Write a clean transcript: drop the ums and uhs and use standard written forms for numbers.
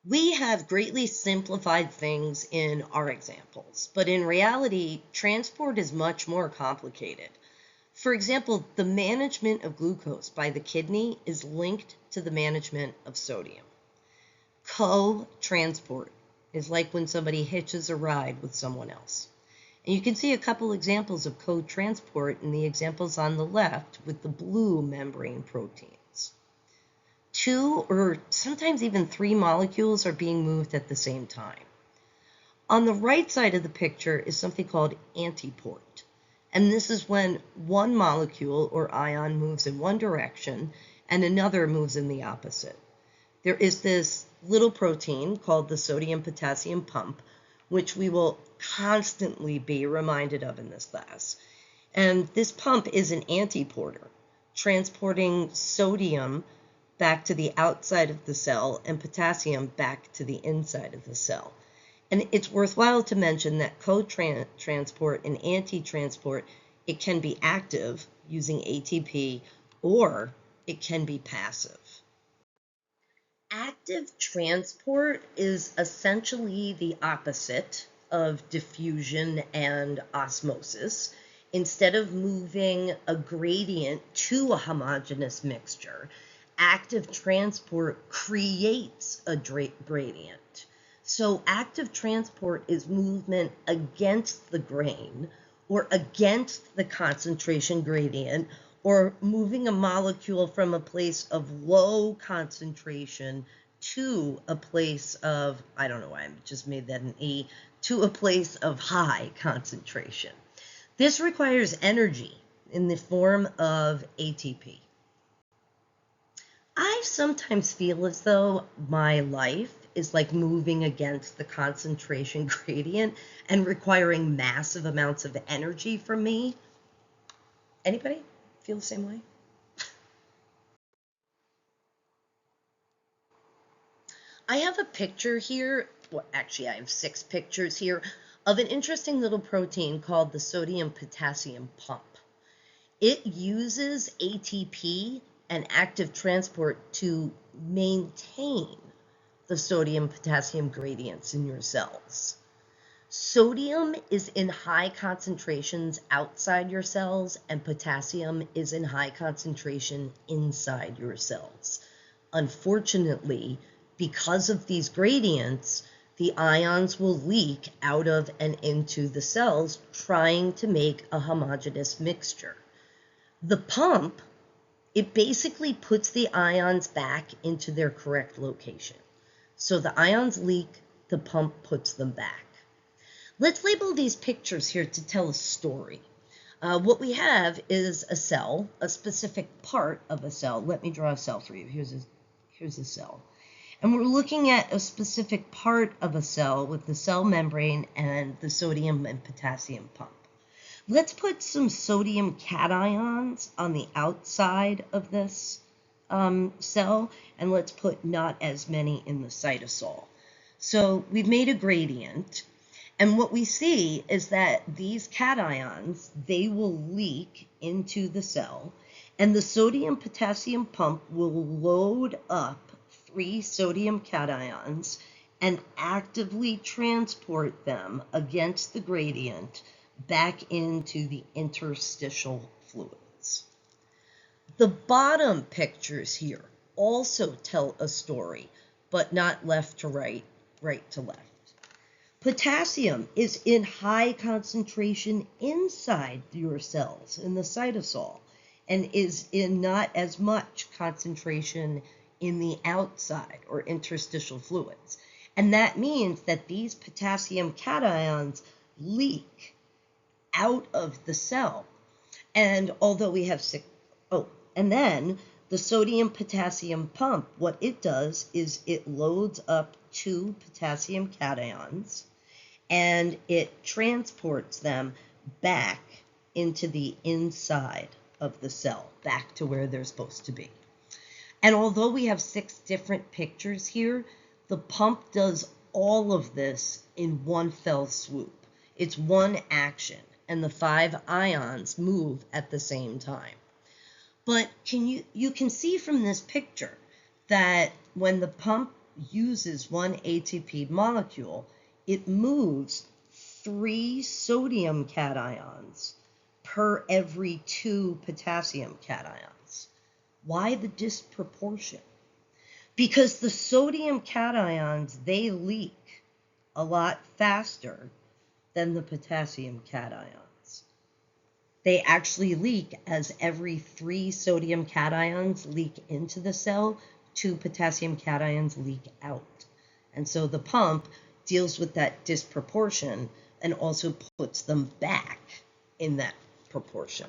We have greatly simplified things in our examples, but in reality, transport is much more complicated. For example, the management of glucose by the kidney is linked to the management of sodium. Co-transport is like when somebody hitches a ride with someone else. And you can see a couple examples of co-transport in the examples on the left with the blue membrane proteins. 2 or sometimes even 3 molecules are being moved at the same time. On the right side of the picture is something called antiport. And this is when one molecule or ion moves in one direction and another moves in the opposite. There is this little protein called the sodium-potassium pump, which we will constantly be reminded of in this class. And this pump is an antiporter, transporting sodium back to the outside of the cell and potassium back to the inside of the cell. And it's worthwhile to mention that co-transport and anti-transport, it can be active using ATP or it can be passive. Active transport is essentially the opposite of diffusion and osmosis. Instead of moving a gradient to a homogeneous mixture, active transport creates a gradient. So active transport is movement against the grain or against the concentration gradient, or moving a molecule from a place of low concentration to a place of, I don't know why I just made that an E, to a place of high concentration. This requires energy in the form of ATP. I sometimes feel as though my life is like moving against the concentration gradient and requiring massive amounts of energy from me. Anybody feel the same way? I have a picture here, well, actually I have 6 pictures here, of an interesting little protein called the sodium-potassium pump. It uses ATP and active transport to maintain the sodium-potassium gradients in your cells. Sodium is in high concentrations outside your cells, and potassium is in high concentration inside your cells. Unfortunately, because of these gradients, the ions will leak out of and into the cells, trying to make a homogeneous mixture. The pump, it basically puts the ions back into their correct location. So the ions leak, the pump puts them back. Let's label these pictures here to tell a story. What we have is a cell, a specific part of a cell. Let me draw a cell for you. Here's a cell. And we're looking at a specific part of a cell with the cell membrane and the sodium and potassium pump. Let's put some sodium cations on the outside of this cell, and let's put not as many in the cytosol. So we've made a gradient, and what we see is that these cations, they will leak into the cell, and the sodium-potassium pump will load up 3 sodium cations and actively transport them against the gradient back into the interstitial fluids. The bottom pictures here also tell a story, but not left to right, right to left. Potassium is in high concentration inside your cells in the cytosol and is in not as much concentration in the outside or interstitial fluids. And that means that these potassium cations leak out of the cell. And although we have and then the sodium potassium pump, what it does is it loads up 2 potassium cations and it transports them back into the inside of the cell, back to where they're supposed to be. And although we have 6 different pictures here, the pump does all of this in one fell swoop. It's one action, and the 5 ions move at the same time. But you can see from this picture that when the pump uses one ATP molecule, it moves 3 sodium cations per every 2 potassium cations. Why the disproportion? Because the sodium cations, they leak a lot faster than the potassium cations. They actually leak as every 3 sodium cations leak into the cell, 2 potassium cations leak out. And so the pump deals with that disproportion and also puts them back in that proportion.